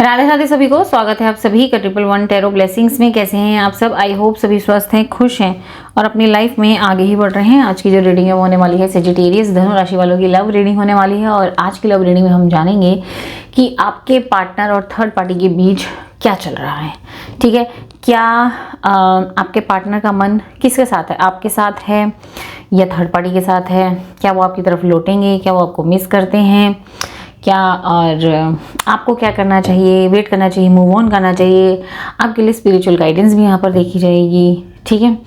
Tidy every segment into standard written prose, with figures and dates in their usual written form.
राधे राधे सभी को स्वागत है आप सभी का 111 टैरो ब्लेसिंग्स में। कैसे हैं आप सब? आई होप सभी स्वस्थ हैं, खुश हैं और अपनी लाइफ में आगे ही बढ़ रहे हैं। आज की जो रीडिंग है वो होने वाली है सेजिटेरियस धनु राशि वालों की लव रीडिंग होने वाली है। और आज की लव रीडिंग में हम जानेंगे कि आपके पार्टनर और थर्ड पार्टी के बीच क्या चल रहा है। ठीक है, क्या आपके पार्टनर का मन किसके साथ है? आपके साथ है या थर्ड पार्टी के साथ है? क्या वो आपकी तरफ लौटेंगे? क्या वो आपको मिस करते हैं क्या? और आपको क्या करना चाहिए? वेट करना चाहिए, मूव ऑन करना चाहिए? आपके लिए स्पिरिचुअल गाइडेंस भी यहाँ पर देखी जाएगी। ठीक है,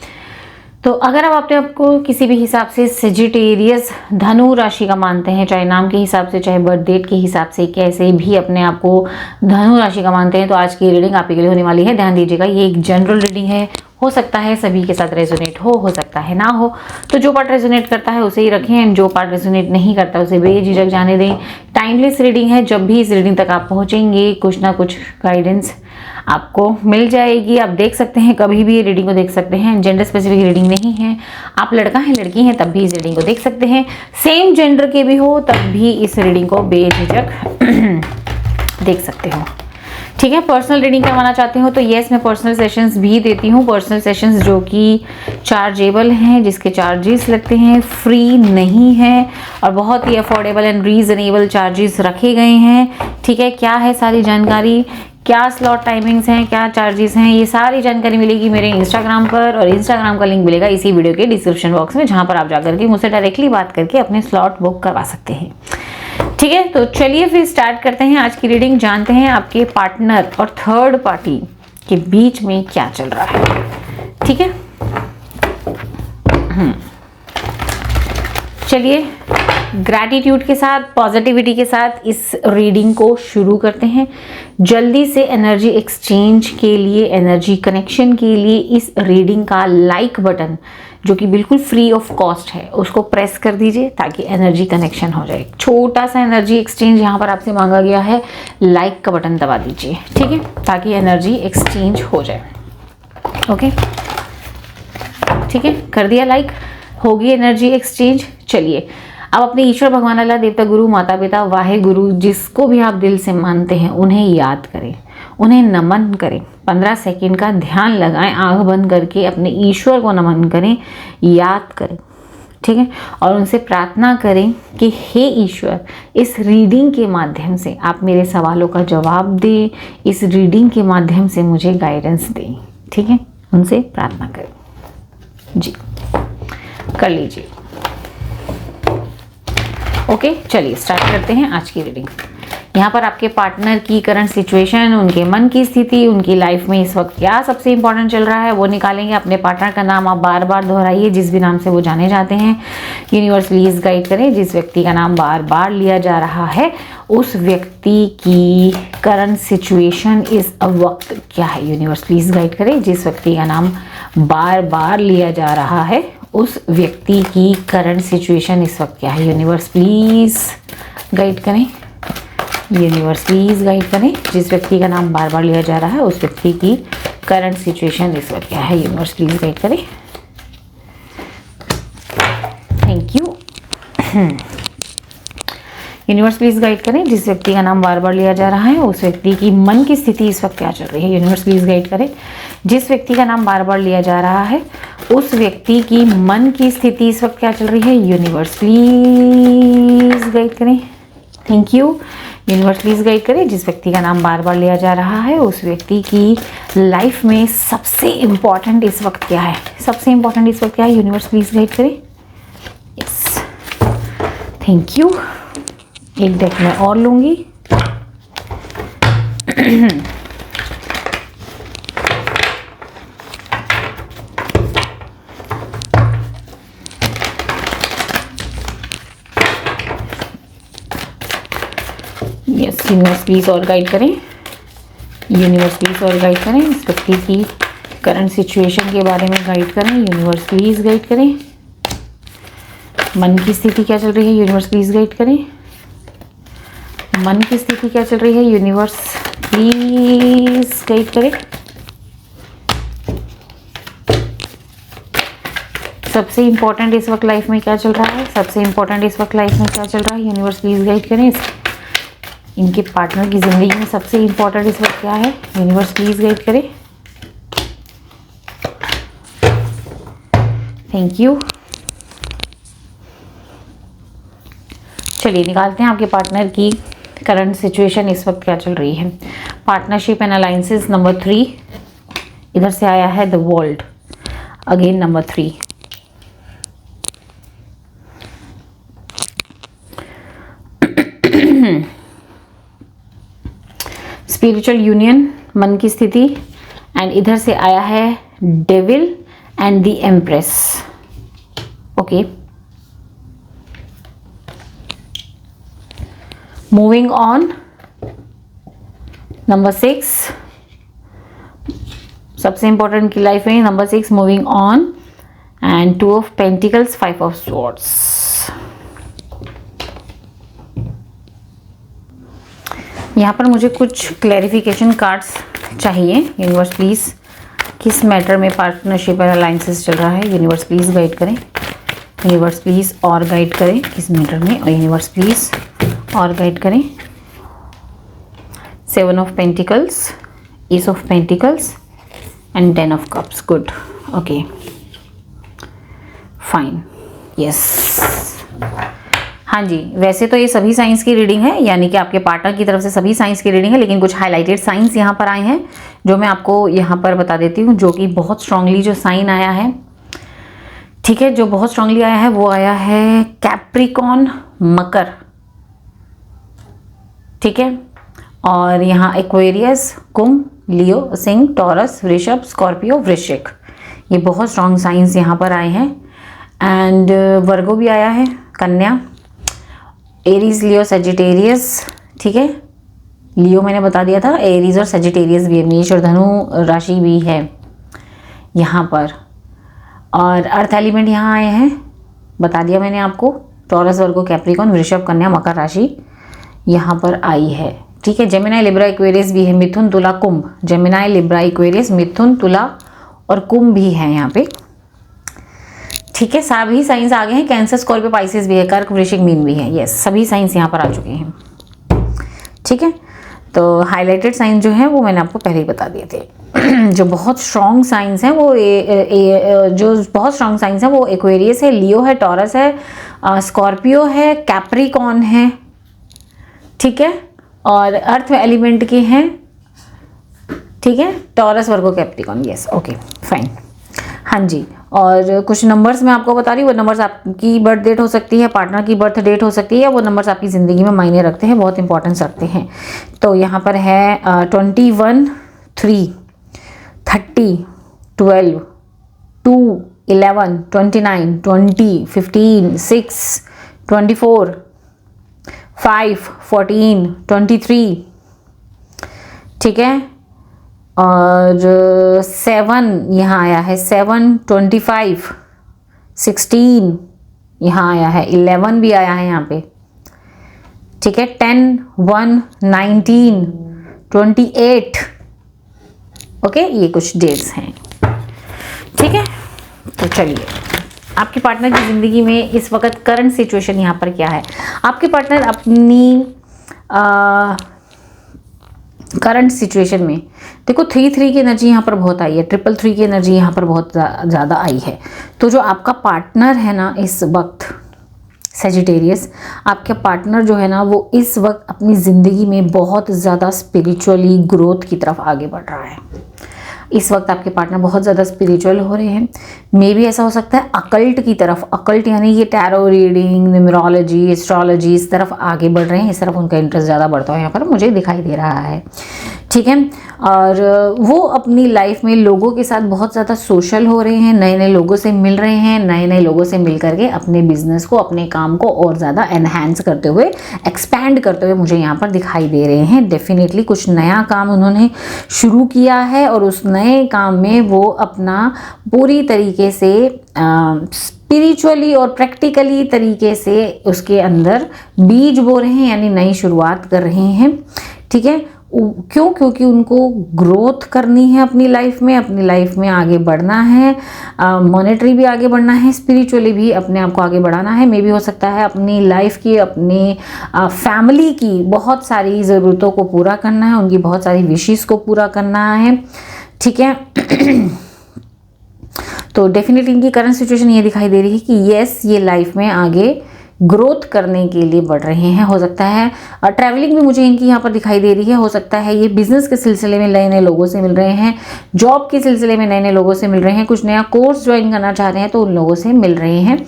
तो अगर आप अपने आपको किसी भी हिसाब से सेजिटेरियस धनु राशि का मानते हैं, चाहे नाम के हिसाब से चाहे बर्थ डेट के हिसाब से, कैसे भी अपने आप को धनु राशि का मानते हैं, तो आज की रीडिंग आपके लिए होने वाली है। ध्यान दीजिएगा, ये एक जनरल रीडिंग है। हो सकता है सभी के साथ रेजोनेट हो सकता है ना हो। तो जो पार्ट रेजोनेट करता है उसे ही रखें एंड जो पार्ट रेजोनेट नहीं करता उसे बेझिझक जाने दें। टाइमलेस रीडिंग है, जब भी इस रीडिंग तक आप पहुंचेंगे कुछ ना कुछ गाइडेंस आपको मिल जाएगी। आप देख सकते हैं, कभी भी ये रीडिंग को देख सकते हैं। जेंडर स्पेसिफिक रीडिंग नहीं है। आप लड़का है लड़की हैं तब भी इस रीडिंग को देख सकते हैं। सेम जेंडर के भी हो तब भी इस रीडिंग को बेझिझक देख सकते हो। ठीक है, पर्सनल रीडिंग करवाना चाहते हो तो येस, मैं पर्सनल सेशंस भी देती हूँ। पर्सनल सेशंस जो कि चार्जेबल हैं, जिसके चार्जेस लगते हैं, फ्री नहीं है और बहुत ही अफोर्डेबल एंड रीजनेबल चार्जेस रखे गए हैं। ठीक है, क्या है सारी जानकारी, क्या स्लॉट टाइमिंग्स हैं, क्या चार्जेस हैं, ये सारी जानकारी मिलेगी मेरे इंस्टाग्राम पर। और इंस्टाग्राम का लिंक मिलेगा इसी वीडियो के डिस्क्रिप्शन बॉक्स में, जहाँ पर आप जाकर के मुझसे डायरेक्टली बात करके अपने स्लॉट बुक करवा सकते हैं। ठीक है, तो चलिए फिर स्टार्ट करते हैं आज की रीडिंग। जानते हैं आपके पार्टनर और थर्ड पार्टी के बीच में क्या चल रहा है। ठीक है, चलिए ग्रैटिट्यूड के साथ, पॉजिटिविटी के साथ इस रीडिंग को शुरू करते हैं। जल्दी से एनर्जी एक्सचेंज के लिए, एनर्जी कनेक्शन के लिए इस रीडिंग का लाइक बटन जो कि बिल्कुल फ्री ऑफ कॉस्ट है उसको प्रेस कर दीजिए ताकि एनर्जी कनेक्शन हो जाए। छोटा सा एनर्जी एक्सचेंज यहाँ पर आपसे मांगा गया है, लाइक का बटन दबा दीजिए। ठीक है, ताकि एनर्जी एक्सचेंज हो जाए। ओके, ठीक है, कर दिया लाइक, होगी एनर्जी एक्सचेंज। चलिए अब अपने ईश्वर भगवान, अल्लाह, देवता, गुरु, माता पिता, वाहे गुरु, जिसको भी आप दिल से मानते हैं उन्हें याद करें, उन्हें नमन करें। 15 सेकंड का ध्यान लगाएं, आंख बंद करके अपने ईश्वर को नमन करें, याद करें। ठीक है, और उनसे प्रार्थना करें कि हे ईश्वर, इस रीडिंग के माध्यम से आप मेरे सवालों का जवाब दें, इस रीडिंग के माध्यम से मुझे गाइडेंस दें। ठीक है, उनसे प्रार्थना करें जी, कर लीजिए। ओके, चलिए स्टार्ट करते हैं आज की रीडिंग। यहाँ पर आपके पार्टनर की करंट सिचुएशन, उनके मन की स्थिति, उनकी लाइफ में इस वक्त क्या सबसे इंपॉर्टेंट चल रहा है वो निकालेंगे। अपने पार्टनर का नाम आप बार बार दोहराइए, जिस भी नाम से वो जाने जाते हैं। यूनिवर्स प्लीज गाइड करें, जिस व्यक्ति का नाम बार बार लिया जा रहा है उस व्यक्ति की करंट सिचुएशन इस वक्त क्या है। यूनिवर्स प्लीज गाइड करें, जिस व्यक्ति का नाम बार बार लिया जा रहा है उस व्यक्ति की करंट सिचुएशन इस वक्त क्या है। यूनिवर्स प्लीज गाइड करें, यूनिवर्स प्लीज गाइड करें, जिस व्यक्ति का नाम बार बार लिया जा रहा है उस व्यक्ति की करंट सिचुएशन इस वक्त क्या है। यूनिवर्स प्लीज गाइड करें, thank you. Universe please guide करें, जिस व्यक्ति का नाम बार बार लिया जा रहा है उस व्यक्ति की मन की स्थिति इस वक्त क्या चल रही है। यूनिवर्स प्लीज गाइड करें, जिस व्यक्ति का नाम बार बार लिया जा रहा है उस व्यक्ति की मन की स्थिति इस वक्त क्या चल रही है। यूनिवर्स प्लीज गाइड करें, thank you. Universe please guide करें, जिस व्यक्ति का नाम बार बार लिया जा रहा है उस व्यक्ति की लाइफ में सबसे इम्पॉर्टेंट इस वक्त क्या है। सबसे इम्पॉर्टेंट इस वक्त क्या है। यूनिवर्स प्लीज गाइड करें, यस, थैंक यू। एक डेक में और लूंगी। यस, यूनिवर्स प्लीज और गाइड करें, यूनिवर्स प्लीज और गाइड करें, इस व्यक्ति की करंट सिचुएशन के बारे में गाइड करें। यूनिवर्स प्लीज गाइड करें, मन की स्थिति क्या चल रही है। यूनिवर्स प्लीज गाइड करें, मन की स्थिति क्या चल रही है। यूनिवर्स प्लीज गाइड करें। सबसे इंपॉर्टेंट इस वक्त लाइफ में क्या चल रहा है। सबसे इंपॉर्टेंट इस वक्त लाइफ में क्या चल रहा है। यूनिवर्स प्लीज गाइड करें, इनके पार्टनर की ज़िंदगी में सबसे इम्पोर्टेंट इस वक्त क्या है? यूनिवर्स प्लीज़ गाइड करे। Thank you. चलिए निकालते हैं आपके पार्टनर की करंट सिचुएशन इस वक्त क्या चल रही है। पार्टनरशिप एंड अलायंसेस नंबर 3, इधर से आया है the world, again number 3। Spiritual union, मन की स्थिति, एंड इधर से आया है devil and the empress. Okay, moving on number 6, सबसे इंपॉर्टेंट की लाइफ में number 6, moving on, and 2 of pentacles, 5 of swords. यहाँ पर मुझे कुछ क्लैरिफिकेशन कार्ड्स चाहिए। यूनिवर्स प्लीज़, किस मैटर में पार्टनरशिप और अलायंसेस चल रहा है? यूनिवर्स प्लीज़ गाइड करें। यूनिवर्स प्लीज़ और गाइड करें किस मैटर में, और यूनिवर्स प्लीज़ और गाइड करें। 7 of pentacles, S of pentacles and 10 of cups. Good, okay, fine, yes. हाँ जी, वैसे तो ये सभी साइंस की रीडिंग है, यानी कि आपके पार्टनर की तरफ से सभी साइंस की रीडिंग है, लेकिन कुछ हाईलाइटेड साइंस यहाँ पर आए हैं जो मैं आपको यहाँ पर बता देती हूँ। जो कि बहुत स्ट्रांगली जो साइन आया है, ठीक है, जो बहुत स्ट्रांगली आया है वो आया है कैप्रिकॉन, मकर, ठीक है, और यहाँ एक्वेरियस, कुंभ, लियो, सिंह, टॉरस, वृषभ, स्कॉर्पियो, वृश्चिक, ये बहुत स्ट्रांग साइंस यहाँ पर आए हैं। एंड वर्गो भी आया है, कन्या, एरीज, लियो, सजिटेरियस, ठीक है, लियो मैंने बता दिया था, एरीज और सजिटेरियस भी है, मेष और धनु राशि भी है यहाँ पर, और अर्थ एलिमेंट यहाँ आए हैं, बता दिया मैंने आपको, टॉरस, वर्गो, कैप्रिकॉन, वृषभ, कन्या, मकर राशि यहाँ पर आई है, ठीक है। जेमिनाई, लिब्रा, एक्वेरियस भी है, मिथुन, तुला, कुंभ, जेमिनाई, लिब्रा, एक्वेरियस, मिथुन, तुला और कुंभ भी है यहाँ पे, ठीक है। सभी साइंस आ गए हैं, कैंसर, स्कॉर्पियो, पाइसेस भी है, कर्क, वृश्चिक, मीन भी है, यस, सभी साइंस यहाँ पर आ चुके हैं, ठीक है। तो हाईलाइटेड साइंस जो है वो मैंने आपको पहले ही बता दिए थे। जो बहुत स्ट्रॉन्ग साइंस हैं वो जो बहुत स्ट्रॉन्ग साइंस हैं वो एक्वेरियस है, लियो है, टॉरस है, स्कॉर्पियो है, कैप्रिकॉन है, ठीक है, और अर्थ एलिमेंट के हैं, ठीक है, टॉरस, वर्गो, कैप्रिकॉन, यस, ओके, फाइन। हाँ जी, और कुछ नंबर्स मैं आपको बता रही हूँ, वो नंबर्स आपकी बर्थ डेट हो सकती है, पार्टनर की बर्थ डेट हो सकती है, वो नंबर्स आपकी ज़िंदगी में मायने रखते हैं, बहुत इंपॉर्टेंस रखते हैं। तो यहाँ पर है 21, 3, 30, 12, 2, 11, 29, 20, 15, 6, 24, 5, 14, 23, ठीक है, और 7 यहाँ आया है, 7, 25, 16 यहाँ आया है, 11 भी आया है यहाँ पे, ठीक है, 10, 1, 19, 28, ओके, ये कुछ डेट्स हैं, ठीक है। तो चलिए, आपके पार्टनर की ज़िंदगी में इस वक्त करंट सिचुएशन यहाँ पर क्या है? आपके पार्टनर अपनी करंट सिचुएशन में, देखो 3 की एनर्जी यहाँ पर बहुत आई है, 3 की एनर्जी यहाँ पर बहुत ज़्यादा आई है। तो जो आपका पार्टनर है ना इस वक्त, सजिटेरियस, आपका पार्टनर जो है ना वो इस वक्त अपनी ज़िंदगी में बहुत ज़्यादा स्पिरिचुअली ग्रोथ की तरफ आगे बढ़ रहा है। इस वक्त आपके पार्टनर बहुत ज़्यादा स्पिरिचुअल हो रहे हैं। मे भी ऐसा हो सकता है अकल्ट की तरफ, अकल्ट यानी ये टैरो रीडिंग, न्यूमरोलॉजी, एस्ट्रोलॉजी, इस तरफ आगे बढ़ रहे हैं, इस तरफ उनका इंटरेस्ट ज़्यादा बढ़ता है, यहाँ पर मुझे दिखाई दे रहा है, ठीक है। और वो अपनी लाइफ में लोगों के साथ बहुत ज़्यादा सोशल हो रहे हैं, नए नए लोगों से मिल रहे हैं, नए नए लोगों से मिल करके अपने बिजनेस को, अपने काम को और ज़्यादा एनहांस करते हुए, एक्सपैंड करते हुए मुझे यहाँ पर दिखाई दे रहे हैं। डेफिनेटली कुछ नया काम उन्होंने शुरू किया है और उस नए काम में वो अपना पूरी तरीके से स्पिरिचुअली और प्रैक्टिकली तरीके से उसके अंदर बीज बो रहे हैं, यानी नई शुरुआत कर रहे हैं, ठीक है। क्यों? क्योंकि उनको ग्रोथ करनी है अपनी लाइफ में आगे बढ़ना है, मॉनेटरी भी आगे बढ़ना है, स्पिरिचुअली भी अपने आप को आगे बढ़ाना है। मे भी हो सकता है अपनी लाइफ की, अपनी फैमिली की बहुत सारी ज़रूरतों को पूरा करना है, उनकी बहुत सारी विशेस को पूरा करना है, ठीक है। तो डेफिनेटली इनकी करंट सिचुएशन ये दिखाई दे रही है कि यस, ये लाइफ में आगे ग्रोथ करने के लिए बढ़ रहे हैं। हो सकता है ट्रैवलिंग भी मुझे इनकी यहाँ पर दिखाई दे रही है। हो सकता है ये बिजनेस के सिलसिले में नए नए लोगों से मिल रहे हैं, जॉब के सिलसिले में नए नए लोगों से मिल रहे हैं, कुछ नया कोर्स ज्वाइन करना चाह रहे हैं तो उन लोगों से मिल रहे हैं।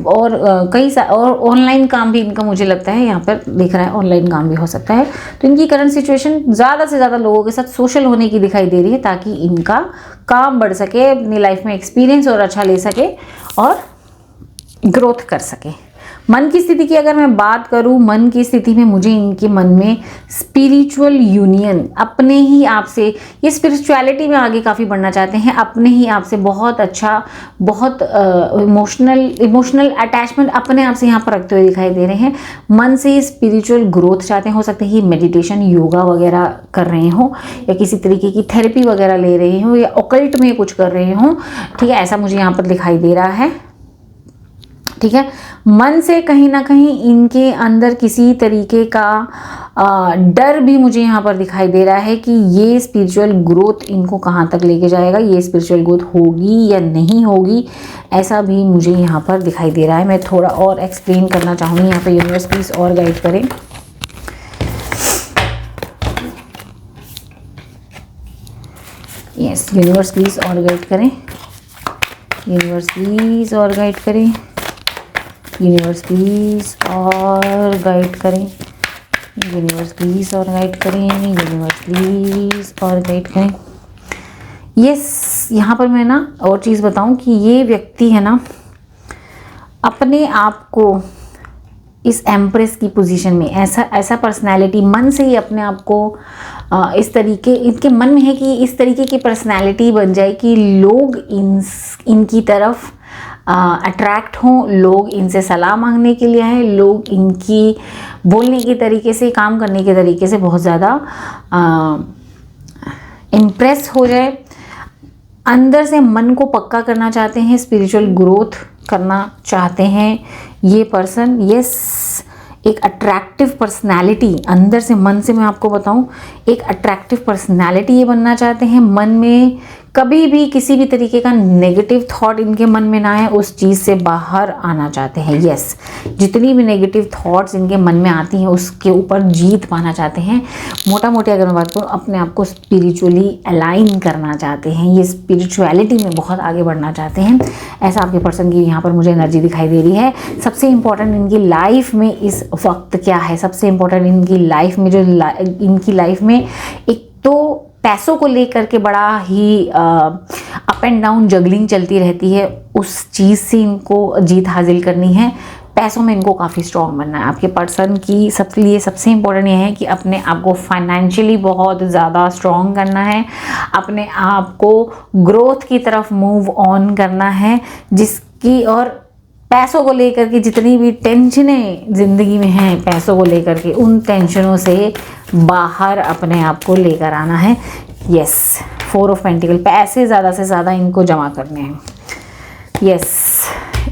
और और ऑनलाइन काम भी इनका मुझे लगता है यहाँ पर दिख रहा है, ऑनलाइन काम भी हो सकता है। तो इनकी करंट सिचुएशन ज़्यादा से ज़्यादा लोगों के साथ सोशल होने की दिखाई दे रही है, ताकि इनका काम बढ़ सके, अपनी लाइफ में एक्सपीरियंस और अच्छा ले सके और ग्रोथ कर सके। मन की स्थिति की अगर मैं बात करूं, मन की स्थिति में मुझे इनके मन में स्पिरिचुअल यूनियन, अपने ही आप से, ये स्पिरिचुअलिटी में आगे काफ़ी बढ़ना चाहते हैं, अपने ही आप से बहुत अच्छा, बहुत इमोशनल अटैचमेंट अपने आप से यहाँ पर रखते हुए दिखाई दे रहे हैं। मन से स्पिरिचुअल ग्रोथ चाहते हैं। हो सकता है मेडिटेशन, योगा वगैरह कर रहे हों, या किसी तरीके की थेरेपी वगैरह ले रहे हों, या ऑकल्ट में कुछ कर रहे हों, ठीक है, ऐसा मुझे यहाँ पर दिखाई दे रहा है, ठीक है। मन से कहीं ना कहीं इनके अंदर किसी तरीके का डर भी मुझे यहाँ पर दिखाई दे रहा है कि ये स्पिरिचुअल ग्रोथ इनको कहाँ तक लेके जाएगा, ये स्पिरिचुअल ग्रोथ होगी या नहीं होगी, ऐसा भी मुझे यहाँ पर दिखाई दे रहा है। मैं थोड़ा और एक्सप्लेन करना चाहूँगी यहाँ पे, यूनिवर्स प्लीज और गाइड करें। यस, यूनिवर्स प्लीज और गाइड करें, यूनिवर्स प्लीज और गाइड करें, यूनिवर्स प्लीज और गाइड करें, यूनिवर्स प्लीज और गाइड करें, यूनिवर्स प्लीज और गाइड करें। यस, यहाँ पर मैं ना और चीज़ बताऊँ कि ये व्यक्ति है ना, अपने आप को इस एम्प्रेस की पोजीशन में, ऐसा पर्सनैलिटी, मन से ही अपने आप को इस तरीके, इनके मन में है कि इस तरीके की पर्सनैलिटी बन जाए कि लोग इनकी तरफ अट्रैक्ट हों, लोग इनसे सलाह मांगने के लिए आए, लोग इनकी बोलने के तरीके से, काम करने के तरीके से बहुत ज़्यादा इम्प्रेस हो जाए। अंदर से मन को पक्का करना चाहते हैं, स्पिरिचुअल ग्रोथ करना चाहते हैं ये पर्सन। यस, एक अट्रैक्टिव पर्सनालिटी अंदर से, मन से मैं आपको बताऊं, एक अट्रैक्टिव पर्सनालिटी ये बनना चाहते हैं। मन में कभी भी किसी भी तरीके का नेगेटिव थॉट इनके मन में ना आए, उस चीज़ से बाहर आना चाहते हैं। यस, जितनी भी नेगेटिव थॉट्स इनके मन में आती हैं उसके ऊपर जीत पाना चाहते हैं। मोटा मोटी अगर मैं बात करूँ, अपने आप को स्पिरिचुअली अलाइन करना चाहते हैं, ये स्पिरिचुअलिटी में बहुत आगे बढ़ना चाहते हैं। ऐसा आपके पर्सन की यहाँ पर मुझे एनर्जी दिखाई दे रही है। सबसे इम्पॉर्टेंट इनकी लाइफ में इस वक्त क्या है, सबसे इम्पॉर्टेंट इनकी लाइफ में, जो इनकी लाइफ में एक तो पैसों को लेकर के बड़ा ही अप एंड डाउन जगलिंग चलती रहती है, उस चीज़ से इनको जीत हासिल करनी है। पैसों में इनको काफ़ी स्ट्रॉन्ग बनना है। आपके पर्सन की सबके लिए सबसे इम्पोर्टेंट ये है कि अपने आप को फाइनेंशियली बहुत ज़्यादा स्ट्रॉन्ग करना है, अपने आप को ग्रोथ की तरफ मूव ऑन करना है, जिसकी, और पैसों को लेकर के जितनी भी टेंशनें ज़िंदगी में हैं, पैसों को लेकर के उन टेंशनों से बाहर अपने आप को लेकर आना है। यस, 4 ऑफ पेंटिकल, पैसे ज़्यादा से ज़्यादा इनको जमा करने हैं। यस,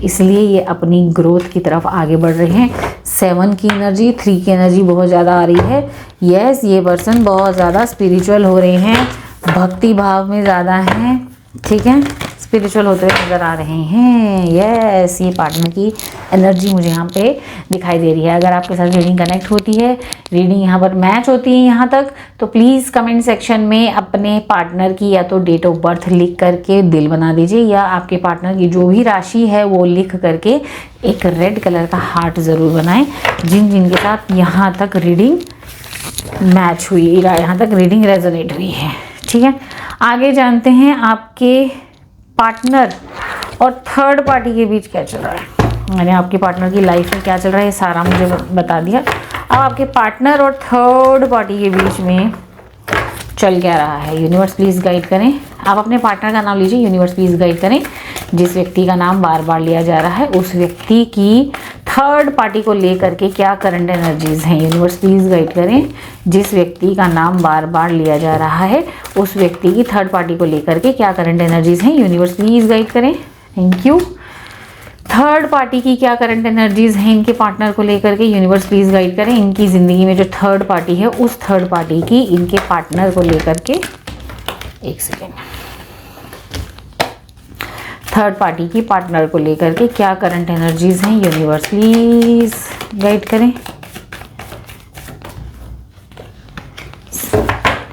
इसलिए ये अपनी ग्रोथ की तरफ आगे बढ़ रहे हैं। 7 की एनर्जी, 3 की एनर्जी बहुत ज़्यादा आ रही है। यस, ये पर्सन बहुत ज़्यादा स्पिरिचुअल हो रहे हैं, भक्ति भाव में ज़्यादा हैं, ठीक है, स्पिरिचुअल होते हुए नज़र आ रहे हैं। यस, ये पार्टनर की एनर्जी मुझे यहाँ पे दिखाई दे रही है। अगर आपके साथ रीडिंग कनेक्ट होती है, रीडिंग यहाँ पर मैच होती है यहाँ तक, तो प्लीज़ कमेंट सेक्शन में अपने पार्टनर की या तो डेट ऑफ बर्थ लिख करके दिल बना दीजिए, या आपके पार्टनर की जो भी राशि है वो लिख करके एक रेड कलर का हार्ट ज़रूर बनाएं, जिनके साथ यहाँ तक रीडिंग मैच हुई, यहाँ तक रीडिंग रेजोनेट हुई है, ठीक है। आगे जानते हैं आपके पार्टनर और थर्ड पार्टी के बीच क्या चल रहा है। मैंने आपके पार्टनर की लाइफ में क्या चल रहा है ये सारा मुझे बता दिया। अब आपके पार्टनर और थर्ड पार्टी के बीच में चल क्या रहा है, यूनिवर्स प्लीज़ गाइड करें। आप अपने पार्टनर का नाम लीजिए, यूनिवर्स प्लीज़ गाइड करें। जिस व्यक्ति का नाम बार बार लिया जा रहा है, उस व्यक्ति की थर्ड पार्टी को लेकर के क्या करंट एनर्जीज हैं, यूनिवर्स प्लीज गाइड करें। जिस व्यक्ति का नाम बार बार लिया जा रहा है उस व्यक्ति की थर्ड पार्टी को लेकर के क्या करंट एनर्जीज हैं, यूनिवर्स प्लीज गाइड करें। Thank you. थर्ड पार्टी की क्या करंट एनर्जीज हैं इनके पार्टनर को लेकर के, यूनिवर्स प्लीज गाइड करें। इनकी जिंदगी में जो थर्ड पार्टी है उस थर्ड पार्टी की इनके पार्टनर को लेकर के, एक सेकेंड, थर्ड पार्टी की पार्टनर को लेकर के क्या करंट एनर्जीज हैं, यूनिवर्स प्लीज गाइड करें।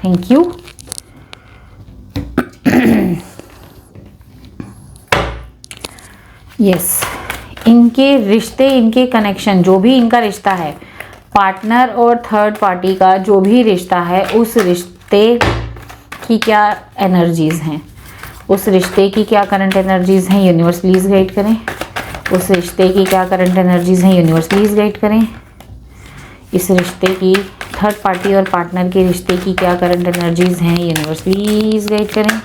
Thank you. यस, इनके रिश्ते, इनके कनेक्शन, जो भी इनका रिश्ता है, पार्टनर और थर्ड पार्टी का जो भी रिश्ता है, उस रिश्ते की क्या एनर्जीज हैं, उस रिश्ते की क्या करंट एनर्जीज हैं, यूनिवर्स प्लीज गाइड करें। उस रिश्ते की क्या करंट एनर्जीज हैं, यूनिवर्स प्लीज गाइड करें। इस रिश्ते की, थर्ड पार्टी और पार्टनर के रिश्ते की क्या करंट एनर्जीज हैं, यूनिवर्स प्लीज गाइड करें।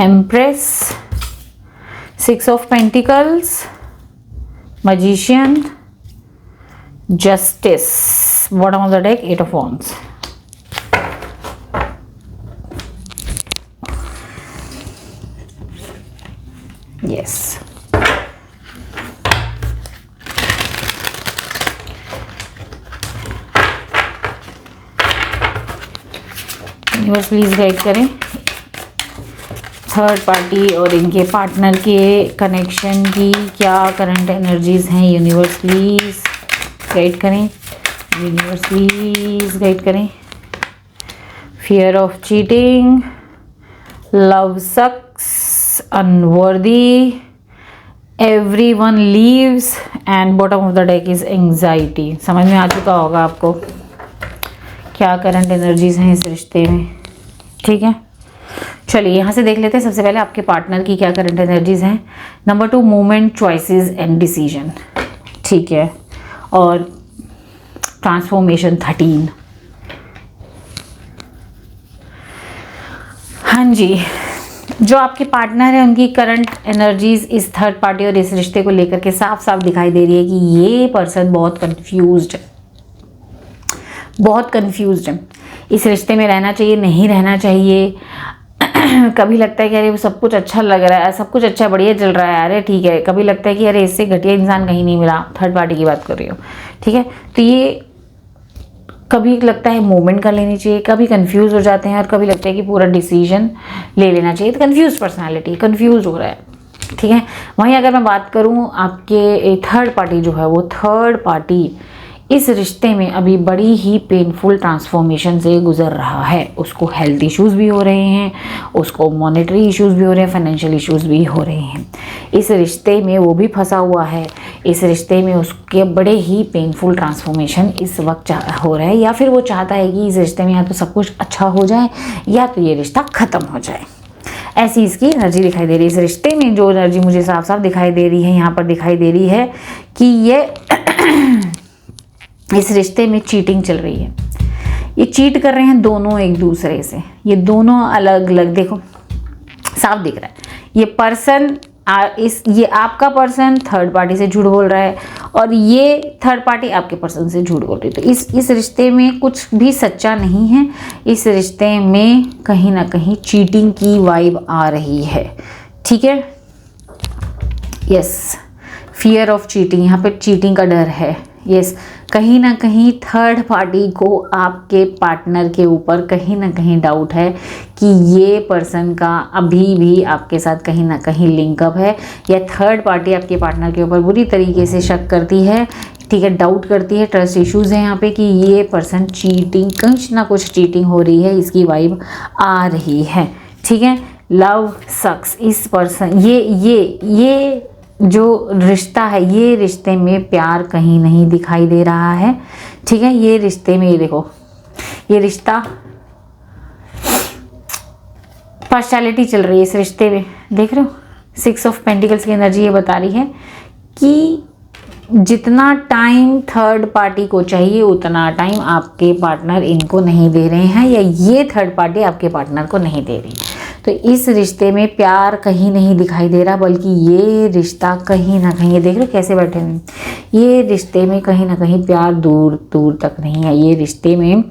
Empress, six of pentacles, magician, justice, bottom of the deck eight of wands. Yes, universe please guide करें। थर्ड पार्टी और इनके पार्टनर के कनेक्शन की क्या करंट एनर्जीज हैं, यूनिवर्स प्लीज गाइड करें। यूनिवर्स प्लीज गाइड करें। Fear of cheating, love sucks, unworthy, everyone leaves and bottom of the deck is anxiety. समझ में आ चुका होगा आपको क्या करंट एनर्जीज हैं इस रिश्ते में। ठीक है, चलिए यहाँ से देख लेते हैं। सबसे पहले आपके पार्टनर की क्या करंट एनर्जीज हैं। Number 2, movement, choices and decision. ठीक है, और ट्रांसफॉर्मेशन 13। हाँ जी, जो आपके पार्टनर है उनकी करंट एनर्जीज इस थर्ड पार्टी और इस रिश्ते को लेकर के साफ साफ दिखाई दे रही है कि ये पर्सन बहुत कंफ्यूज्ड है, बहुत कंफ्यूज्ड है। इस रिश्ते में रहना चाहिए, नहीं रहना चाहिए। कभी लगता है कि अरे सब कुछ अच्छा लग रहा है, सब कुछ अच्छा बढ़िया चल रहा है, अरे ठीक है। कभी लगता है कि अरे इससे घटिया इंसान कहीं नहीं मिला, थर्ड पार्टी की बात कर रही हूँ। ठीक है, तो ये कभी लगता है मूवमेंट कर लेनी चाहिए, कभी कंफ्यूज हो जाते हैं और कभी लगता है कि पूरा डिसीजन ले लेना चाहिए। तो कंफ्यूज पर्सनालिटी, कंफ्यूज हो रहा है। ठीक है, वहीं अगर मैं बात करूँ आपके थर्ड पार्टी जो है, वो थर्ड पार्टी इस रिश्ते में अभी बड़ी ही पेनफुल ट्रांसफॉर्मेशन से गुजर रहा है। उसको हेल्थ इश्यूज भी हो रहे हैं, उसको मॉनेटरी इश्यूज भी हो रहे हैं, फाइनेंशियल इश्यूज भी हो रहे हैं। इस रिश्ते में वो भी फंसा हुआ है। इस रिश्ते में उसके बड़े ही पेनफुल ट्रांसफॉर्मेशन इस वक्त हो रहा है, या फिर वो चाहता है कि इस रिश्ते में या तो सब कुछ अच्छा हो जाए या तो ये रिश्ता ख़त्म हो जाए। ऐसी इसकी एनर्जी दिखाई दे रही है। इस रिश्ते में जो एनर्जी मुझे साफ साफ दिखाई दे रही है, यहाँ पर दिखाई दे रही है कि ये इस रिश्ते में चीटिंग चल रही है। ये चीट कर रहे हैं दोनों एक दूसरे से, ये दोनों अलग अलग, देखो साफ दिख रहा है। ये पर्सन ये आपका पर्सन थर्ड पार्टी से झूठ बोल रहा है और ये थर्ड पार्टी आपके पर्सन से झूठ बोल रही है। तो इस रिश्ते में कुछ भी सच्चा नहीं है। इस रिश्ते में कहीं ना कहीं चीटिंग की वाइब आ रही है। ठीक है, यस, फियर ऑफ चीटिंग, यहाँ पे चीटिंग का डर है। यस, कहीं ना कहीं थर्ड पार्टी को आपके पार्टनर के ऊपर कहीं ना कहीं डाउट है कि ये पर्सन का अभी भी आपके साथ कहीं ना कहीं लिंकअप है, या थर्ड पार्टी आपके पार्टनर के ऊपर बुरी तरीके से शक करती है। ठीक है, डाउट करती है, ट्रस्ट इश्यूज हैं यहाँ पे कि ये पर्सन चीटिंग, कुछ ना कुछ चीटिंग हो रही है, इसकी वाइब आ रही है। ठीक है, लव सक्स, इस पर्सन ये जो रिश्ता है, ये रिश्ते में प्यार कहीं नहीं दिखाई दे रहा है। ठीक है, ये रिश्ते में, ये देखो, ये रिश्ता पार्शियलिटी चल रही है इस रिश्ते में, देख रहे हो। 6 ऑफ पेंटिकल्स की एनर्जी ये बता रही है कि जितना टाइम थर्ड पार्टी को चाहिए उतना टाइम आपके पार्टनर इनको नहीं दे रहे हैं, या ये थर्ड पार्टी आपके पार्टनर को नहीं दे रही। तो इस रिश्ते में प्यार कहीं नहीं दिखाई दे रहा, बल्कि ये रिश्ता कहीं ना कहीं, देख लो कैसे बैठे हैं, ये रिश्ते में कहीं ना कहीं प्यार दूर दूर तक नहीं है। ये रिश्ते में,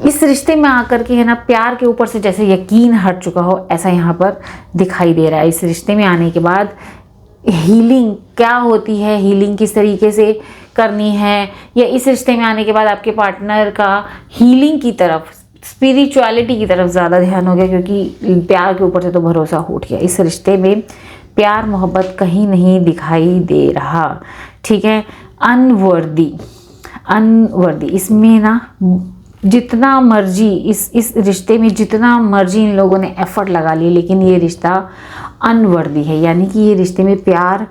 इस रिश्ते में आकर के है ना, प्यार के ऊपर से जैसे यकीन हट चुका हो, ऐसा यहाँ पर दिखाई दे रहा है। इस रिश्ते में आने के बाद हीलिंग क्या होती है, हीलिंग किस तरीके से करनी है, या इस रिश्ते में आने के बाद आपके पार्टनर का हीलिंग की तरफ, स्पिरिचुअलिटी की तरफ ज़्यादा ध्यान हो गया, क्योंकि प्यार के ऊपर से तो भरोसा उठ गया। इस रिश्ते में प्यार मोहब्बत कहीं नहीं दिखाई दे रहा, ठीक है। अनवर्दी, अनवर्दी, इसमें ना जितना मर्जी इस रिश्ते में जितना मर्जी इन लोगों ने एफर्ट लगा लिए, लेकिन ये रिश्ता अनवर्दी है, यानी कि ये रिश्ते में प्यार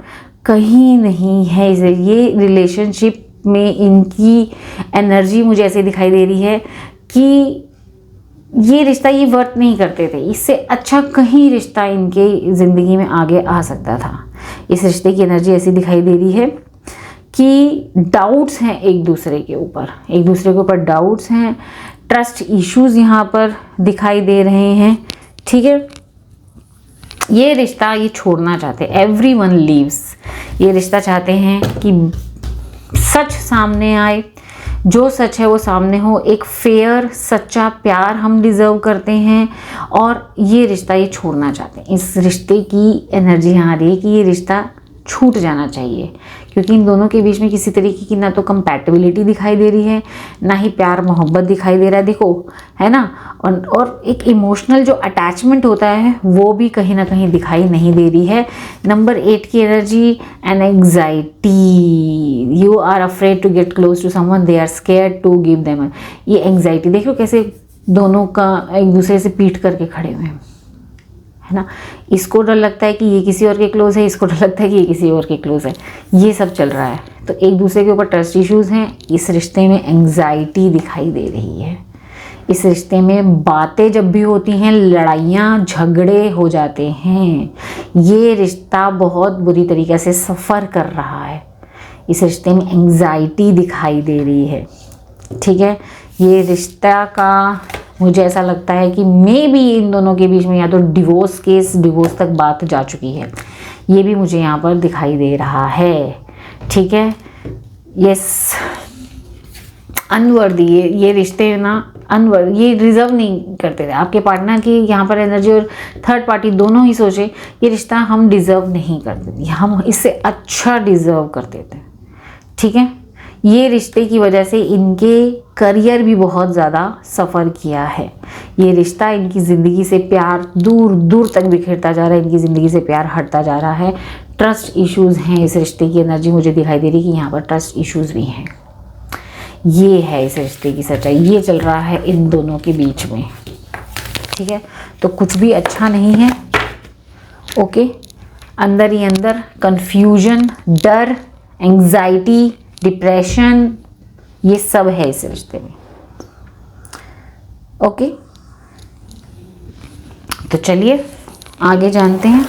कहीं नहीं है। ये रिलेशनशिप में इनकी एनर्जी मुझे ऐसे दिखाई दे रही है कि ये रिश्ता ये वर्क नहीं करते थे, इससे अच्छा कहीं रिश्ता इनके ज़िंदगी में आगे आ सकता था। इस रिश्ते की एनर्जी ऐसी दिखाई दे रही है कि डाउट्स हैं एक दूसरे के ऊपर डाउट्स हैं, ट्रस्ट इश्यूज यहाँ पर दिखाई दे रहे हैं, ठीक है। ये रिश्ता ये छोड़ना चाहते हैं, एवरीवन लीव्स, ये रिश्ता चाहते हैं कि सच सामने आए, जो सच है वो सामने हो, एक फेयर सच्चा प्यार हम डिज़र्व करते हैं, और ये रिश्ता ये छोड़ना चाहते हैं। इस रिश्ते की एनर्जी यहाँ आ रही है कि ये रिश्ता छूट जाना चाहिए, क्योंकि इन दोनों के बीच में किसी तरीके की ना तो कंपैटिबिलिटी दिखाई दे रही है, ना ही प्यार मोहब्बत दिखाई दे रहा है, देखो है ना। और एक इमोशनल जो अटैचमेंट होता है वो भी कहीं ना कहीं दिखाई नहीं दे रही है। नंबर 8 की energy, an anxiety, you are afraid to get close to someone, they are scared to give them. ये एंग्जाइटी देखो कैसे दोनों का एक दूसरे से पीट करके खड़े हुए हैं, है ना। इसको डर लगता है कि ये किसी और के क्लोज है, इसको डर लगता है कि ये किसी और के क्लोज है, ये सब चल रहा है। तो एक दूसरे के ऊपर ट्रस्ट इश्यूज हैं, इस रिश्ते में एंग्जाइटी दिखाई दे रही है। इस रिश्ते में बातें जब भी होती हैं, लड़ाइयाँ झगड़े हो जाते हैं। ये रिश्ता बहुत बुरी तरीके से सफ़र कर रहा है। इस रिश्ते में एंग्जाइटी दिखाई दे रही है, ठीक है। ये रिश्ता का मुझे ऐसा लगता है कि मे बी इन दोनों के बीच में या तो डिवोर्स केस, डिवोर्स तक बात जा चुकी है, ये भी मुझे यहाँ पर दिखाई दे रहा है, ठीक है। यस, अनवर्दी, ये रिश्ते ना अनवर्दी, ये डिज़र्व नहीं करते थे। आपके पार्टनर की यहाँ पर एनर्जी और थर्ड पार्टी दोनों ही सोचे ये रिश्ता हम डिज़र्व नहीं करते थे, हम इससे अच्छा डिज़र्व करते थे, ठीक है। ये रिश्ते की वजह से इनके करियर भी बहुत ज़्यादा सफ़र किया है। ये रिश्ता इनकी ज़िंदगी से प्यार दूर दूर तक बिखरता जा रहा है, इनकी ज़िंदगी से प्यार हटता जा रहा है। ट्रस्ट इश्यूज़ हैं, इस रिश्ते की एनर्जी मुझे दिखाई दे रही है कि यहाँ पर ट्रस्ट इश्यूज़ भी हैं। ये है इस रिश्ते की सच्चाई, ये चल रहा है इन दोनों के बीच में, ठीक है। तो कुछ भी अच्छा नहीं है, ओके। अंदर ही अंदर कन्फ्यूजन, डर, एंग्जाइटी, डिप्रेशन, ये सब है इस रिश्ते में, ओके। तो चलिए आगे जानते हैं,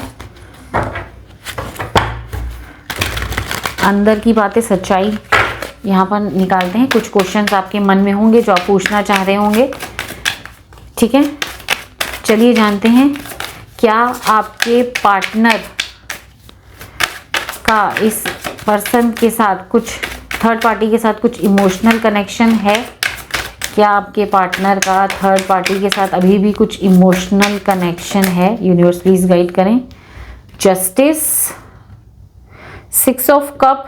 अंदर की बातें, सच्चाई यहाँ पर निकालते हैं। कुछ क्वेश्चंस आपके मन में होंगे जो आप पूछना चाह रहे होंगे, ठीक है। चलिए जानते हैं, क्या आपके पार्टनर का इस पर्सन के साथ कुछ, थर्ड पार्टी के साथ कुछ इमोशनल कनेक्शन है? क्या आपके पार्टनर का थर्ड पार्टी के साथ अभी भी कुछ इमोशनल कनेक्शन है? यूनिवर्स प्लीज गाइड करें। Justice, 6 of cup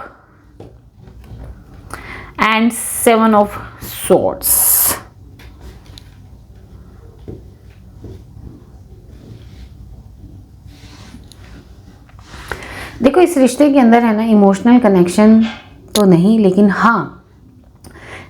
and 7 of swords. देखो इस रिश्ते के अंदर है ना, इमोशनल कनेक्शन तो नहीं, लेकिन हाँ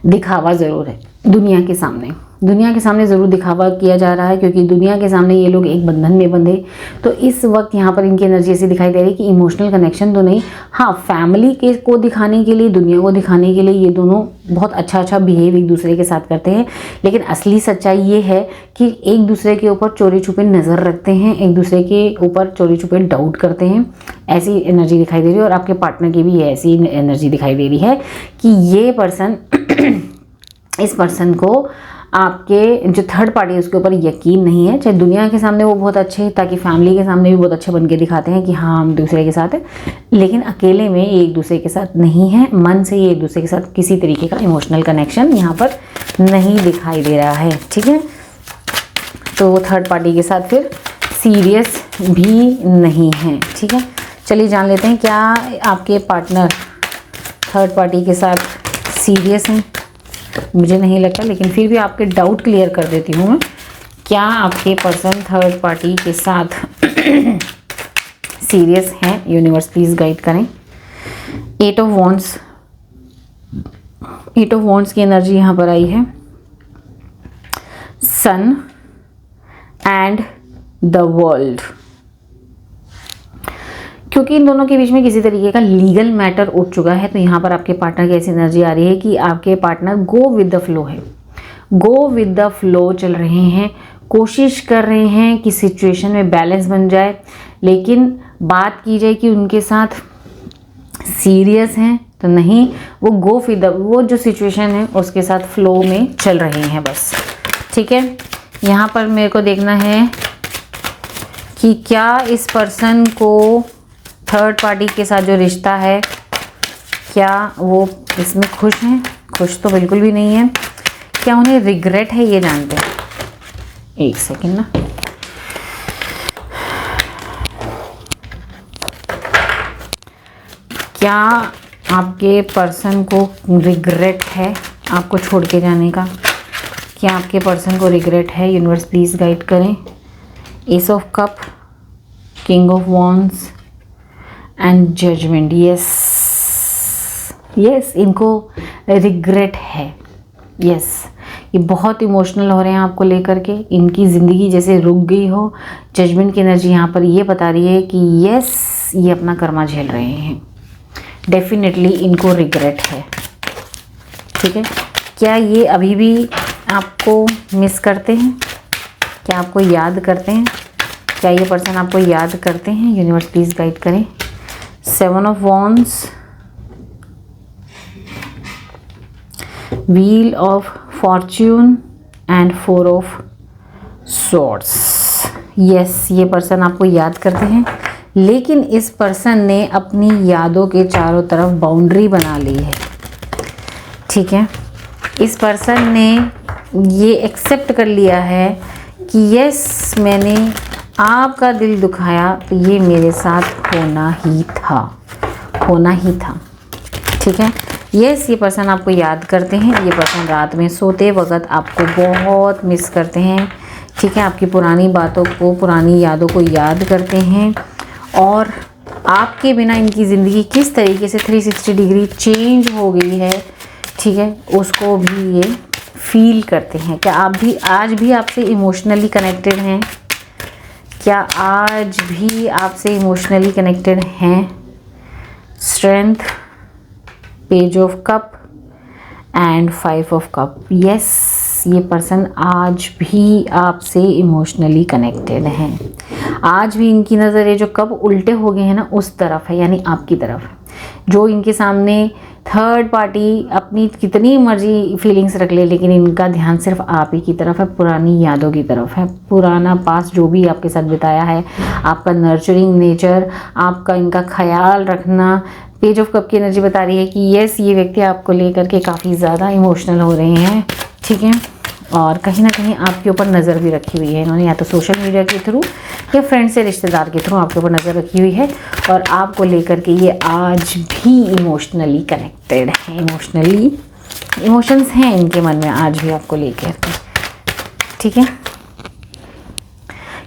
दिखावा ज़रूर है। दुनिया के सामने ज़रूर दिखावा किया जा रहा है, क्योंकि दुनिया के सामने ये लोग एक बंधन में बंधे। तो इस वक्त यहाँ पर इनकी एनर्जी ऐसी दिखाई दे रही है कि इमोशनल कनेक्शन तो नहीं, हाँ फैमिली के को दिखाने के लिए, दुनिया को दिखाने के लिए ये दोनों बहुत अच्छा बिहेव एक दूसरे के साथ करते हैं। लेकिन असली सच्चाई ये है कि एक दूसरे के ऊपर चोरी छुपे नज़र रखते हैं, एक दूसरे के ऊपर चोरी छुपे डाउट करते हैं। ऐसी एनर्जी दिखाई दे रही है, और आपके पार्टनर की भी ऐसी एनर्जी दिखाई दे रही है कि ये पर्सन इस पर्सन को आपके जो थर्ड पार्टी है उसके ऊपर यकीन नहीं है। चाहे दुनिया के सामने वो बहुत अच्छे हैं, ताकि फैमिली के सामने भी बहुत अच्छे बन के दिखाते हैं कि हाँ हम दूसरे के साथ हैं, लेकिन अकेले में एक दूसरे के साथ नहीं है। मन से ये एक दूसरे के साथ किसी तरीके का इमोशनल कनेक्शन यहाँ पर नहीं दिखाई दे रहा है। ठीक है, तो वो थर्ड पार्टी के साथ फिर सीरियस भी नहीं है। ठीक है, चलिए जान लेते हैं क्या आपके पार्टनर थर्ड पार्टी के साथ सीरियस हैं। मुझे नहीं लगता, लेकिन फिर भी आपके डाउट क्लियर कर देती हूँ मैं। क्या आपके पर्सन थर्ड पार्टी के साथ सीरियस हैं? यूनिवर्स प्लीज गाइड करें। 8 ऑफ वॉन्ड्स, 8 ऑफ वॉन्ड्स की एनर्जी यहाँ पर आई है। सन एंड द वर्ल्ड, क्योंकि इन दोनों के बीच में किसी तरीके का लीगल मैटर उठ चुका है, तो यहाँ पर आपके पार्टनर की ऐसी एनर्जी आ रही है कि आपके partner go with the flow है, गो विद द फ्लो चल रहे हैं, कोशिश कर रहे हैं कि सिचुएशन में बैलेंस बन जाए। लेकिन बात की जाए कि उनके साथ सीरियस हैं तो नहीं, वो गो विद द, वो जो सिचुएशन है उसके साथ फ्लो में चल रहे हैं बस। ठीक है, यहाँ पर मेरे को देखना है कि क्या इस पर्सन को थर्ड पार्टी के साथ जो रिश्ता है, क्या वो इसमें खुश हैं? खुश तो बिल्कुल भी नहीं है। क्या उन्हें रिग्रेट है, ये जानते हैं। एक सेकेंड ना, क्या आपके पर्सन को रिग्रेट है आपको छोड़ के जाने का? क्या आपके पर्सन को रिग्रेट है? यूनिवर्स प्लीज गाइड करें। Ace of cup, king of wands and judgement. Yes yes, इनको रिग्रेट है। यस, ये बहुत इमोशनल हो रहे हैं आपको लेकर के, इनकी ज़िंदगी जैसे रुक गई हो। जजमेंट की एनर्जी यहाँ पर ये बता रही है कि यस, ये अपना कर्मा झेल रहे हैं। डेफिनेटली इनको रिग्रेट है। ठीक है, क्या ये अभी भी आपको मिस करते हैं? क्या आपको याद करते हैं? क्या ये पर्सन आपको याद करते हैं? यूनिवर्स प्लीज गाइड करें। 7 of wands, wheel of Fortune and 4 of swords. Yes, ये पर्सन आपको याद करते हैं, लेकिन इस पर्सन ने अपनी यादों के चारों तरफ बाउंड्री बना ली है। ठीक है, इस पर्सन ने ये एक्सेप्ट कर लिया है कि यस, मैंने आपका दिल दुखाया तो ये मेरे साथ होना ही था, होना ही था। ठीक है, यस, ये पर्सन आपको याद करते हैं। ये पर्सन रात में सोते वक्त आपको बहुत मिस करते हैं। ठीक है, आपकी पुरानी बातों को, पुरानी यादों को याद करते हैं, और आपके बिना इनकी ज़िंदगी किस तरीके से 360 डिग्री चेंज हो गई है, ठीक है, उसको भी ये फील करते हैं। क्या आप भी आज भी आपसे इमोशनली कनेक्टेड हैं? क्या आज भी आपसे इमोशनली कनेक्टेड हैं? Strength, page of cup and 5 of cup. Yes, ये पर्सन आज भी आपसे इमोशनली कनेक्टेड हैं। आज भी इनकी नज़र है जो कब उल्टे हो गए हैं ना, उस तरफ है, यानी आपकी तरफ। जो इनके सामने थर्ड पार्टी अपनी कितनी मर्जी फीलिंग्स रख ले, लेकिन इनका ध्यान सिर्फ आप ही की तरफ है, पुरानी यादों की तरफ है। पुराना पास्ट जो भी आपके साथ बिताया है, आपका नर्चरिंग नेचर, आपका इनका ख्याल रखना। पेज ऑफ कप की एनर्जी बता रही है कि यस, ये व्यक्ति आपको लेकर के काफ़ी ज़्यादा इमोशनल हो रहे हैं। ठीक है, और कहीं ना कहीं आपके ऊपर नज़र भी रखी हुई है इन्होंने, या तो सोशल मीडिया के थ्रू या फ्रेंड से, रिश्तेदार के थ्रू आपके ऊपर नज़र रखी हुई है, और आपको लेकर के ये आज भी इमोशनली कनेक्टेड हैं। इमोशनली इमोशंस हैं इनके मन में आज भी आपको लेकर के। ठीक है,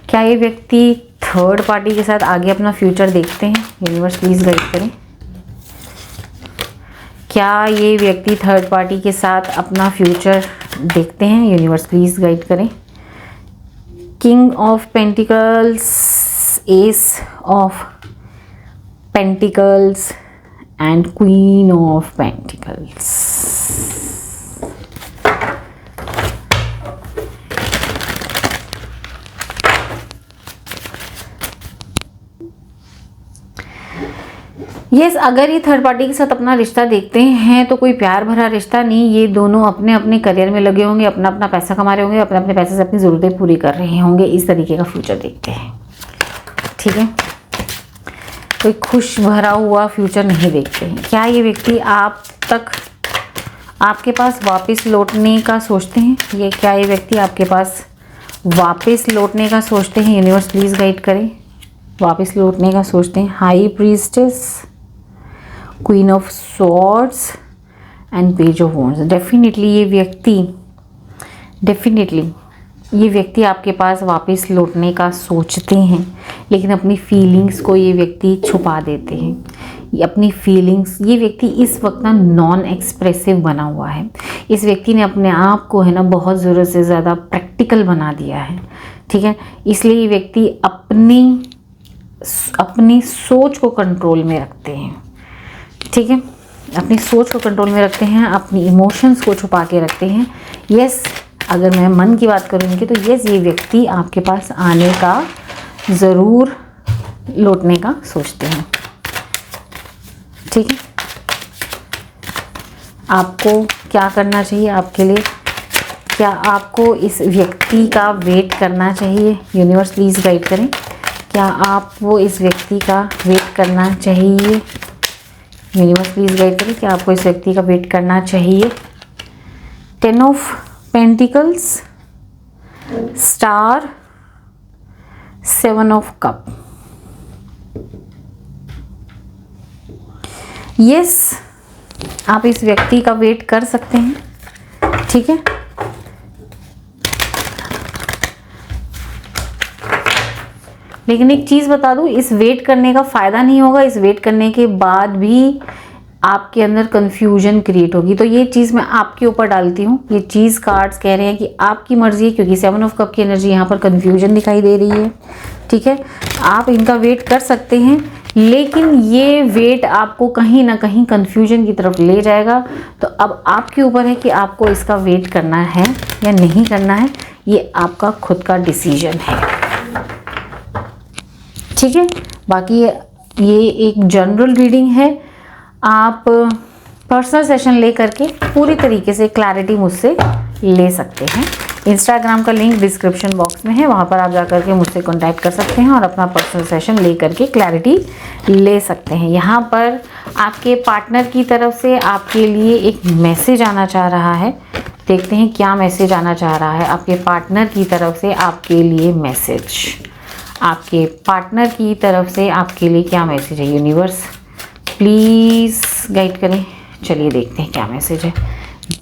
क्या ये व्यक्ति थर्ड पार्टी के साथ आगे अपना फ्यूचर देखते हैं? यूनिवर्स प्लीज गाइड करें। क्या ये व्यक्ति थर्ड पार्टी के साथ अपना फ्यूचर देखते हैं? यूनिवर्स प्लीज गाइड करें। King of pentacles, S of pentacles and queen of pentacles. Yes, अगर ये थर्ड पार्टी के साथ अपना रिश्ता देखते हैं तो कोई प्यार भरा रिश्ता नहीं, ये दोनों अपने अपने करियर में लगे होंगे, अपना अपना पैसा कमा रहे होंगे, अपने अपने पैसे से अपनी ज़रूरतें पूरी कर रहे होंगे, इस तरीके का फ्यूचर देखते हैं। ठीक है, कोई खुश भरा हुआ फ्यूचर नहीं देखते हैं। क्या ये व्यक्ति आप तक, आपके पास वापस लौटने का सोचते हैं? ये क्या ये व्यक्ति आपके पास वापस लौटने का सोचते हैं? यूनिवर्स प्लीज़ गाइड करें। वापस लौटने का सोचते हैं। High priestess, queen of swords and page of wands. Definitely ये व्यक्ति आपके पास वापस लौटने का सोचते हैं, लेकिन अपनी फीलिंग्स को ये व्यक्ति छुपा देते हैं। अपनी फीलिंग्स, ये व्यक्ति इस वक्त ना नॉन एक्सप्रेसिव बना हुआ है। इस व्यक्ति ने अपने आप को है ना बहुत ज़रूरत से ज़्यादा प्रैक्टिकल बना दिया है। ठीक है, इसलिए ये व्यक्ति अपनी सोच को कंट्रोल में रखते हैं। ठीक है, अपनी सोच को कंट्रोल में रखते हैं, अपनी इमोशंस को छुपा के रखते हैं। यस, अगर मैं मन की बात करूँ इनकी तो यस, ये व्यक्ति आपके पास आने का ज़रूर लौटने का सोचते हैं। ठीक है, आपको क्या करना चाहिए आपके लिए? क्या आपको इस व्यक्ति का वेट करना चाहिए? यूनिवर्स प्लीज़ गाइड करें। क्या आपको इस व्यक्ति का वेट करना चाहिए? यूनिवर्स प्लीज़ गाइड करें। क्या आपको इस व्यक्ति का वेट करना चाहिए? 10 of pentacles, star, 7 of cup. Yes, आप इस व्यक्ति का वेट कर सकते हैं। ठीक है, लेकिन एक चीज़ बता दूँ, इस वेट करने का फ़ायदा नहीं होगा। इस वेट करने के बाद भी आपके अंदर कन्फ्यूजन क्रिएट होगी। तो ये चीज़ मैं आपके ऊपर डालती हूँ। ये चीज़ कार्ड्स कह रहे हैं कि आपकी मर्ज़ी है, क्योंकि 7 ऑफ कप की एनर्जी यहाँ पर कन्फ्यूजन दिखाई दे रही है। ठीक है, आप इनका वेट कर सकते हैं, लेकिन ये वेट आपको कहीं ना कहीं कन्फ्यूजन की तरफ ले जाएगा। तो अब आपके ऊपर है कि आपको इसका वेट करना है या नहीं करना है। ये आपका खुद का डिसीजन है। ठीक है, बाकी ये एक जनरल रीडिंग है। आप पर्सनल सेशन ले करके पूरी तरीके से क्लैरिटी मुझसे ले सकते हैं। इंस्टाग्राम का लिंक डिस्क्रिप्शन बॉक्स में है, वहाँ पर आप जा कर के मुझसे कॉन्टैक्ट कर सकते हैं और अपना पर्सनल सेशन ले करके क्लैरिटी ले सकते हैं। यहाँ पर आपके पार्टनर की तरफ से आपके लिए एक मैसेज आना चाह रहा है। देखते हैं क्या मैसेज आना चाह रहा है आपके पार्टनर की तरफ से आपके लिए। मैसेज आपके पार्टनर की तरफ से आपके लिए क्या मैसेज है? यूनिवर्स प्लीज़ गाइड करें। चलिए देखते हैं क्या मैसेज है।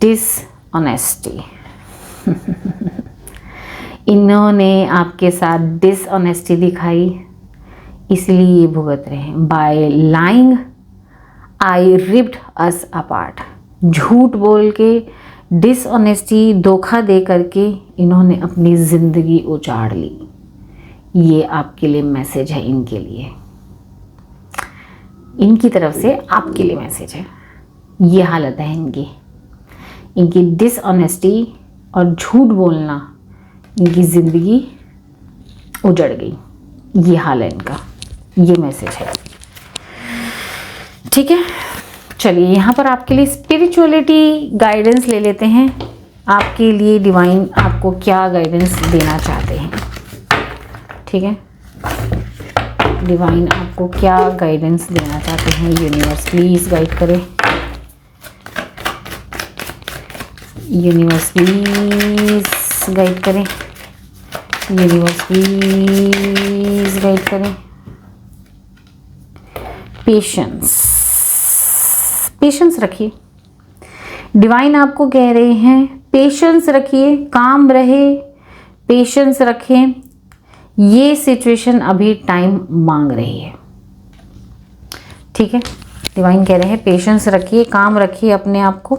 डिसऑनेस्टी इन्होंने आपके साथ डिसऑनेस्टी दिखाई, इसलिए ये भुगत रहे हैं। बाय लाइंग आई रिप्ड अस अपार्ट। झूठ बोल के, डिसऑनेस्टी, धोखा दे करके इन्होंने अपनी ज़िंदगी उजाड़ ली। ये आपके लिए मैसेज है, इनके लिए, इनकी तरफ से आपके लिए मैसेज है। ये हालत है इनकी डिसऑनेस्टी और झूठ बोलना, इनकी ज़िंदगी उजड़ गई। ये हाल है इनका, ये मैसेज है। ठीक है, चलिए यहाँ पर आपके लिए स्पिरिचुअलिटी गाइडेंस ले लेते हैं। आपके लिए डिवाइन आपको क्या गाइडेंस देना चाहते हैं? ठीक है, डिवाइन आपको क्या गाइडेंस देना चाहते हैं? यूनिवर्स प्लीज़ गाइड करें। यूनिवर्स प्लीज़ गाइड करें। यूनिवर्स प्लीज़ गाइड करें। पेशेंस रखिए। डिवाइन आपको कह रहे हैं पेशेंस रखिए, काम रहे, पेशेंस रखें। ये सिचुएशन अभी टाइम मांग रही है। ठीक है, डिवाइन कह रहे हैं पेशेंस रखिए, काम रखिए अपने आप को।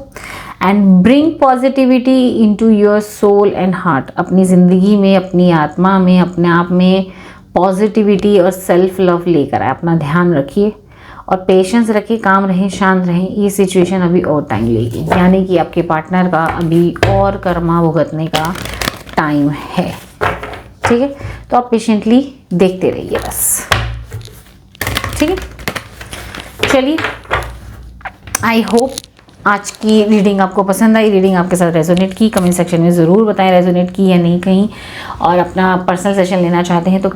And bring positivity into your soul and heart. अपनी ज़िंदगी में, अपनी आत्मा में, अपने आप में पॉजिटिविटी और सेल्फ लव लेकर आए। अपना ध्यान रखिए और पेशेंस रखिए, काम रहें, शांत रहें। ये सिचुएशन अभी और टाइम लेगी, यानी कि आपके पार्टनर का अभी और कर्मा भुगतने का टाइम है। ठीक है, तो आप पेशेंटली देखते रहिए बस। ठीक है, चलिए, आई होप आज की रीडिंग आपको पसंद आई, रीडिंग आपके साथ रेजोनेट की। कमेंट सेक्शन में ज़रूर बताएं रेजोनेट की या नहीं कहीं। और अपना पर्सनल सेशन लेना चाहते हैं तो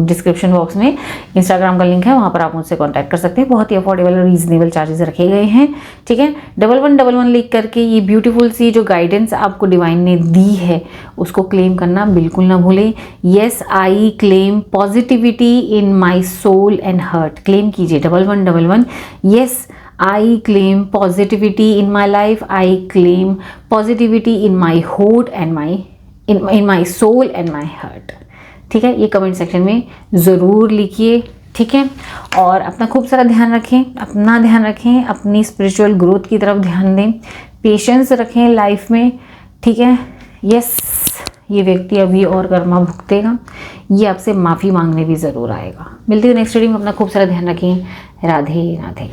डिस्क्रिप्शन बॉक्स में इंस्टाग्राम का लिंक है, वहाँ पर आप मुझसे कांटेक्ट कर सकते हैं। बहुत ही अफोर्डेबल और रीजनेबल चार्जेस रखे गए हैं, ठीक है। 1111 लिख करके ये ब्यूटीफुल सी जो गाइडेंस आपको डिवाइन ने दी है उसको क्लेम करना बिल्कुल ना भूलें। Yes I claim positivity in my soul and heart. Claim कीजिए 1111। Yes I claim positivity in my life. I claim positivity in my heart and in my soul and my heart. ठीक है, ये comment section में ज़रूर लिखिए, ठीक है। और अपना खूब सारा ध्यान रखें, अपना ध्यान रखें, अपनी स्पिरिचुअल ग्रोथ की तरफ ध्यान दें, पेशेंस रखें लाइफ में, ठीक है। यस, ये व्यक्ति अभी और कर्मा भुगतेगा, ये आपसे माफ़ी मांगने भी ज़रूर आएगा। मिलती हूँ नेक्स्ट रीडिंग में। अपना खूब सारा ध्यान रखें। राधे राधे।